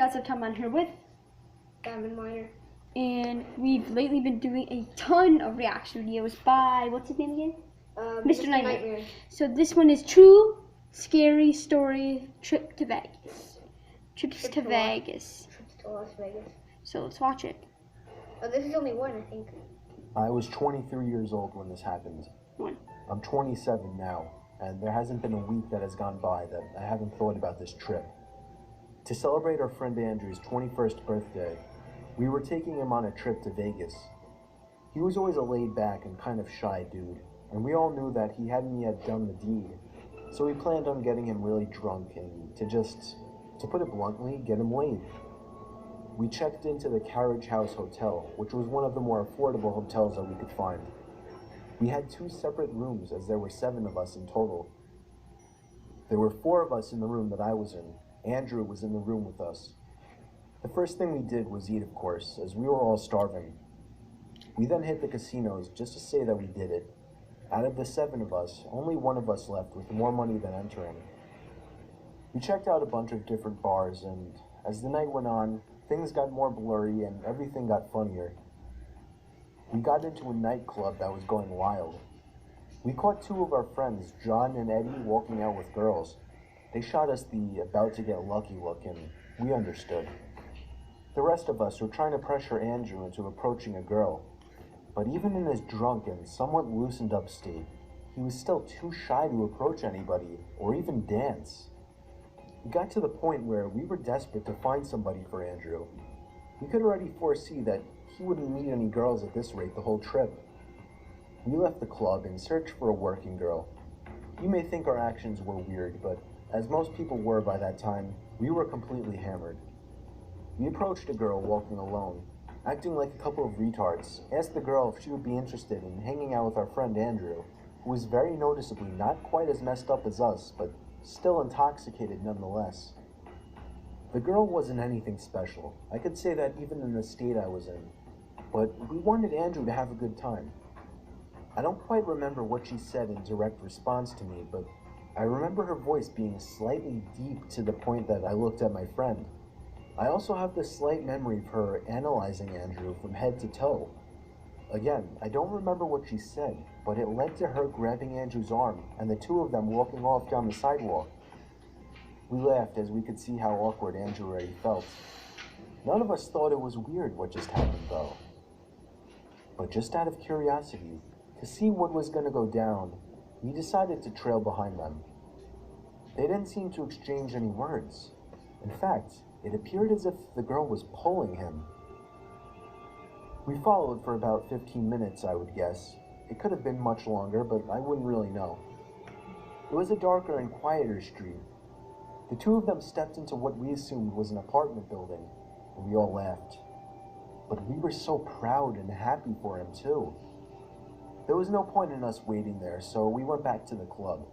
guys, I'm Tom. I'm here with Diamond Miner. And we've lately been doing a ton of reaction videos by, what's his name again? Mr. Nightmare. So this one is True Scary Story Trip to Vegas. Trips to Vegas. Trips to Las Vegas. So let's watch it. Oh, this is only one, I think. I was 23 years old when this happened. I'm 27 now, and there hasn't been a week that has gone by that I haven't thought about this trip. To celebrate our friend Andrew's 21st birthday, we were taking him on a trip to Vegas. He was always a laid-back and kind of shy dude, and we all knew that he hadn't yet done the deed. So we planned on getting him really drunk and to put it bluntly, get him laid. We checked into the Carriage House Hotel, which was one of the more affordable hotels that we could find. We had 2 separate rooms, as there were 7 of us in total. There were 4 of us in the room that I was in. Andrew was in the room with us. The first thing we did was eat, of course, as we were all starving. We then hit the casinos just to say that we did it. Out of the 7 of us, only 1 of us left with more money than entering. We checked out a bunch of different bars, and as the night went on, things got more blurry and everything got funnier. We got into a nightclub that was going wild. We caught 2 of our friends, John and Eddie, walking out with girls. They shot us the about to get lucky look, and we understood. The rest of us were trying to pressure Andrew into approaching a girl. But even in his drunk and somewhat loosened up state, he was still too shy to approach anybody or even dance. We got to the point where we were desperate to find somebody for Andrew. We could already foresee that he wouldn't meet any girls at this rate the whole trip. We left the club in search for a working girl. You may think our actions were weird, but as most people were by that time, we were completely hammered. We approached a girl walking alone, acting like a couple of retards, asked the girl if she would be interested in hanging out with our friend Andrew, who was very noticeably not quite as messed up as us, but still intoxicated nonetheless. The girl wasn't anything special. I could say that even in the state I was in, but we wanted Andrew to have a good time. I don't quite remember what she said in direct response to me, but I remember her voice being slightly deep to the point that I looked at my friend. I also have this slight memory of her analyzing Andrew from head to toe. Again, I don't remember what she said, but it led to her grabbing Andrew's arm and the 2 of them walking off down the sidewalk. We laughed as we could see how awkward Andrew already felt. None of us thought it was weird what just happened though. But just out of curiosity, to see what was going to go down, we decided to trail behind them. They didn't seem to exchange any words. In fact, it appeared as if the girl was pulling him. We followed for about 15 minutes, I would guess. It could have been much longer, but I wouldn't really know. It was a darker and quieter street. The 2 of them stepped into what we assumed was an apartment building, and we all laughed. But we were so proud and happy for him, too. There was no point in us waiting there, so we went back to the club.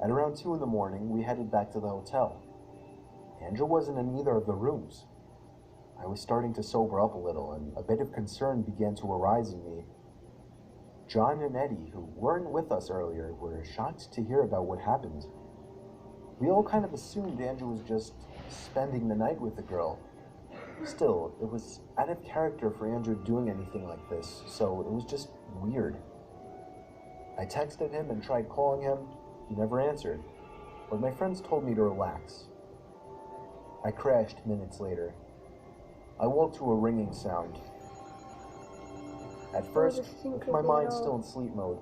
At around 2 in the morning, we headed back to the hotel. Andrew wasn't in either of the rooms. I was starting to sober up a little, and a bit of concern began to arise in me. John and Eddie, who weren't with us earlier, were shocked to hear about what happened. We all kind of assumed Andrew was just spending the night with the girl. Still, it was out of character for Andrew doing anything like this, so it was just weird. I texted him and tried calling him. He never answered, but my friends told me to relax. I crashed minutes later. I woke to a ringing sound. At first, with my mind still in sleep mode,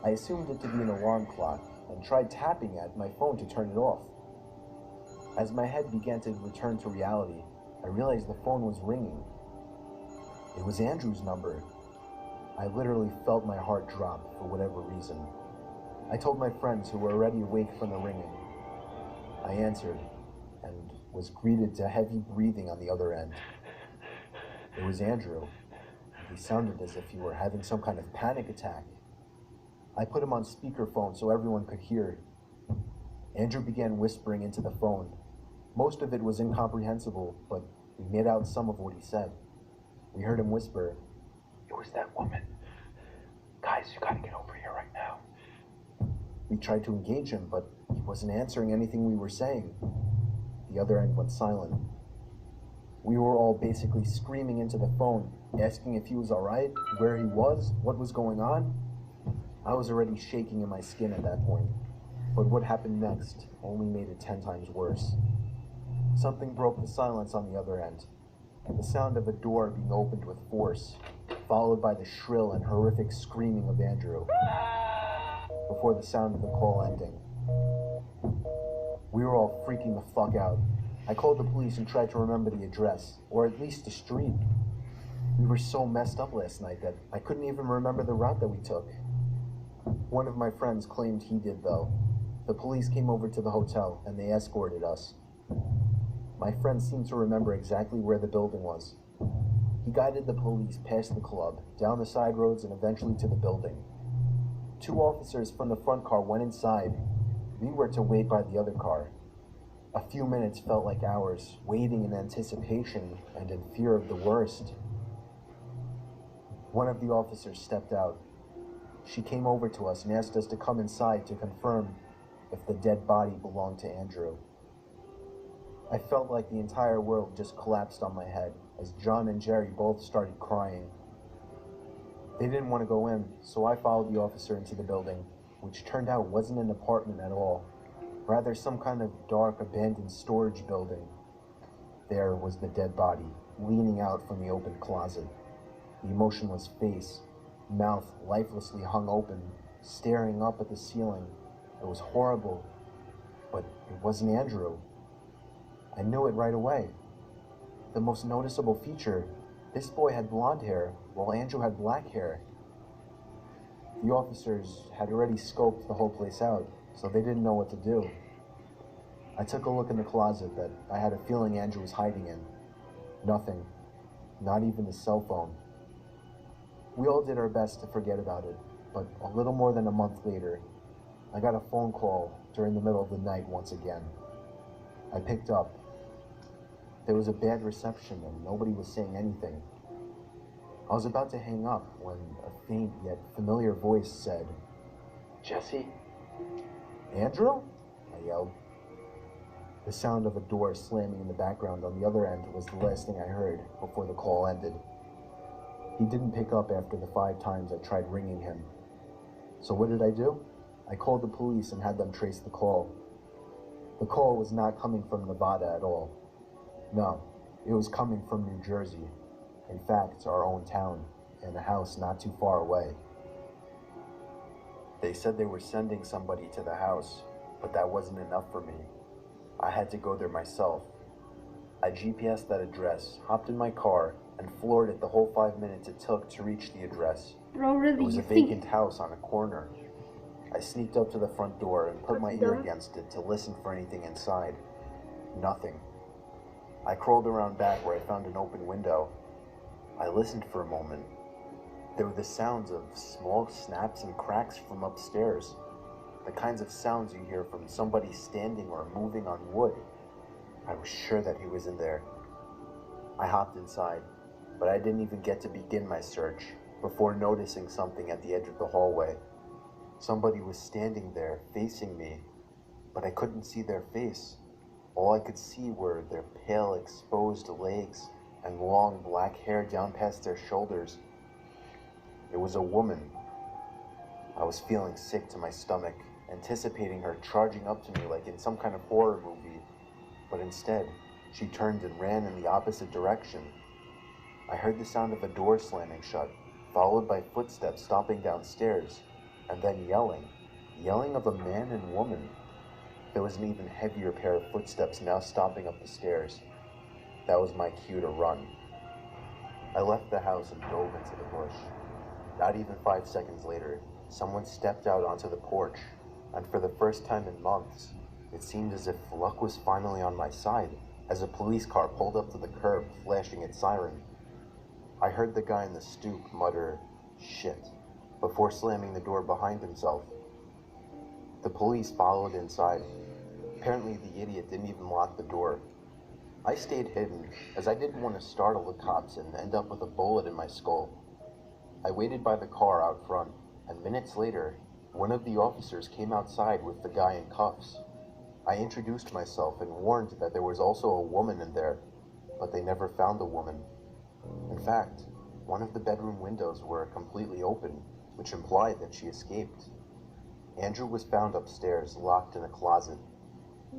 I assumed it to be an alarm clock and tried tapping at my phone to turn it off. As my head began to return to reality, I realized the phone was ringing. It was Andrew's number. I literally felt my heart drop for whatever reason. I told my friends who were already awake from the ringing. I answered and was greeted to heavy breathing on the other end. It was Andrew. He sounded as if he were having some kind of panic attack. I put him on speakerphone so everyone could hear. Andrew began whispering into the phone. Most of it was incomprehensible, but we made out some of what he said. We heard him whisper, "It was that woman. Guys, you gotta get over here right now." We tried to engage him, but he wasn't answering anything we were saying. The other end went silent. We were all basically screaming into the phone, asking if he was alright, where he was, what was going on. I was already shaking in my skin at that point, but what happened next only made it 10 times worse. Something broke the silence on the other end. The sound of a door being opened with force, followed by the shrill and horrific screaming of Andrew, before the sound of the call ending. We were all freaking the fuck out. I called the police and tried to remember the address, or at least the street. We were so messed up last night that I couldn't even remember the route that we took. One of my friends claimed he did, though. The police came over to the hotel and they escorted us. My friend seemed to remember exactly where the building was. He guided the police past the club, down the side roads, and eventually to the building. 2 officers from the front car went inside. We were to wait by the other car. A few minutes felt like hours, waiting in anticipation and in fear of the worst. One of the officers stepped out. She came over to us and asked us to come inside to confirm if the dead body belonged to Andrew. I felt like the entire world just collapsed on my head as John and Jerry both started crying. They didn't want to go in, so I followed the officer into the building, which turned out wasn't an apartment at all, rather some kind of dark, abandoned storage building. There was the dead body, leaning out from the open closet. The emotionless face, mouth lifelessly hung open, staring up at the ceiling. It was horrible, but it wasn't Andrew. I knew it right away. The most noticeable feature, this boy had blonde hair, while Andrew had black hair. The officers had already scoped the whole place out, so they didn't know what to do. I took a look in the closet that I had a feeling Andrew was hiding in. Nothing. Not even his cell phone. We all did our best to forget about it, but a little more than a month later, I got a phone call during the middle of the night once again. I picked up. There was a bad reception and nobody was saying anything. I was about to hang up when a faint yet familiar voice said, "Jesse?" "Andrew?" I yelled. The sound of a door slamming in the background on the other end was the last thing I heard before the call ended. He didn't pick up after the 5 times I tried ringing him. So what did I do? I called the police and had them trace the call. The call was not coming from Nevada at all. No, it was coming from New Jersey. In fact, our own town, in a house not too far away. They said they were sending somebody to the house, but that wasn't enough for me. I had to go there myself. I GPSed that address, hopped in my car, and floored it the whole 5 minutes it took to reach the address. Bro, really? It was a vacant house on a corner. I sneaked up to the front door and put my ear against it to listen for anything inside. Nothing. I crawled around back where I found an open window. I listened for a moment. There were the sounds of small snaps and cracks from upstairs. The kinds of sounds you hear from somebody standing or moving on wood. I was sure that he was in there. I hopped inside, but I didn't even get to begin my search before noticing something at the edge of the hallway. Somebody was standing there, facing me, but I couldn't see their face. All I could see were their pale, exposed legs and long black hair down past their shoulders. It was a woman. I was feeling sick to my stomach, anticipating her charging up to me like in some kind of horror movie, but instead, she turned and ran in the opposite direction. I heard the sound of a door slamming shut, followed by footsteps stomping downstairs, and then yelling of a man and woman. There was an even heavier pair of footsteps now stomping up the stairs. That was my cue to run. I left the house and dove into the bush. Not even 5 seconds later, someone stepped out onto the porch, and for the first time in months, it seemed as if luck was finally on my side as a police car pulled up to the curb, flashing its siren. I heard the guy in the stoop mutter, "Shit," before slamming the door behind himself. The police followed inside. Apparently the idiot didn't even lock the door. I stayed hidden, as I didn't want to startle the cops and end up with a bullet in my skull. I waited by the car out front, and minutes later, one of the officers came outside with the guy in cuffs. I introduced myself and warned that there was also a woman in there, but but they never found the woman. In fact, one of the bedroom windows were completely open, which implied that she escaped. Andrew was found upstairs, locked in a closet.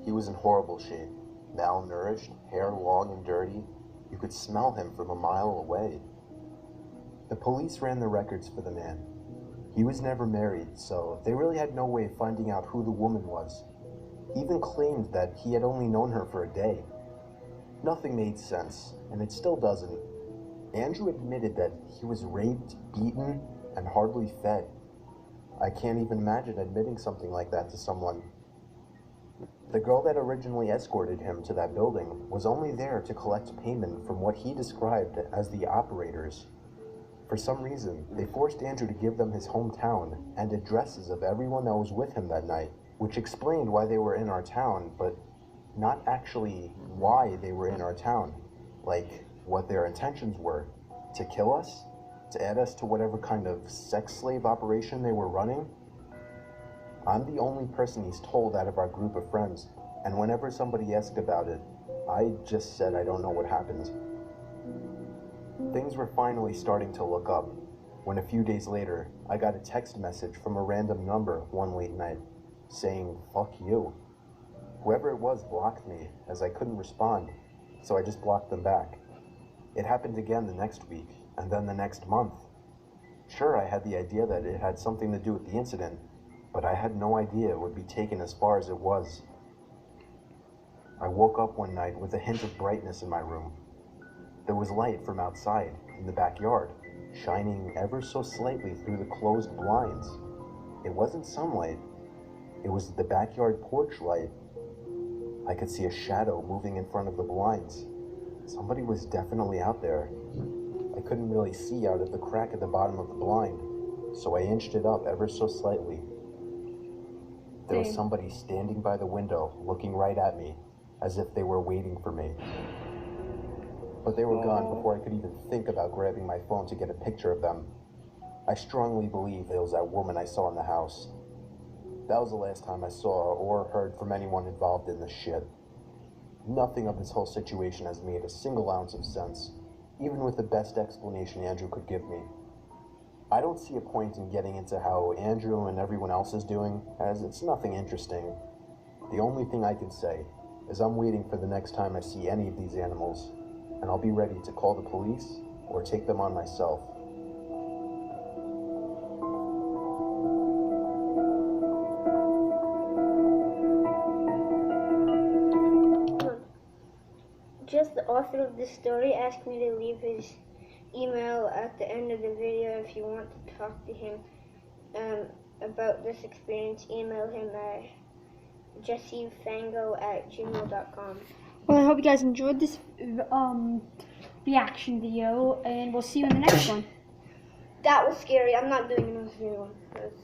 He was in horrible shape, malnourished, hair long and dirty. You could smell him from a mile away. The police ran the records for the man. He was never married, so they really had no way of finding out who the woman was. He even claimed that he had only known her for a day. Nothing made sense, and it still doesn't. Andrew admitted that he was raped, beaten, and hardly fed. I can't even imagine admitting something like that to someone. The girl that originally escorted him to that building was only there to collect payment from what he described as the operators. For some reason, they forced Andrew to give them his hometown and addresses of everyone that was with him that night, which explained why they were in our town, but not actually why they were in our town. Like, what their intentions were. To kill us? To add us to whatever kind of sex slave operation they were running? I'm the only person he's told out of our group of friends, and whenever somebody asked about it, I just said I don't know what happened. Things were finally starting to look up, when a few days later, I got a text message from a random number one late night, saying, "Fuck you." Whoever it was blocked me, as I couldn't respond, so I just blocked them back. It happened again the next week, and then the next month. Sure, I had the idea that it had something to do with the incident, but I had no idea it would be taken as far as it was. I woke up one night with a hint of brightness in my room. There was light from outside, in the backyard, shining ever so slightly through the closed blinds. It wasn't sunlight. It was the backyard porch light. I could see a shadow moving in front of the blinds. Somebody was definitely out there. I couldn't really see out of the crack at the bottom of the blind, so I inched it up ever so slightly. There was somebody standing by the window, looking right at me, as if they were waiting for me. But they were gone before I could even think about grabbing my phone to get a picture of them. I strongly believe it was that woman I saw in the house. That was the last time I saw or heard from anyone involved in this shit. Nothing of this whole situation has made a single ounce of sense, even with the best explanation Andrew could give me. I don't see a point in getting into how Andrew and everyone else is doing, as it's nothing interesting. The only thing I can say is I'm waiting for the next time I see any of these animals, and I'll be ready to call the police or take them on myself. Just the author of this story asked me to leave his email at the end of the video. If you want to talk to him about this experience, email him at jessefango@gmail.com. Well, I hope you guys enjoyed this reaction video, and we'll see you in the next one. That was scary. I'm not doing another one.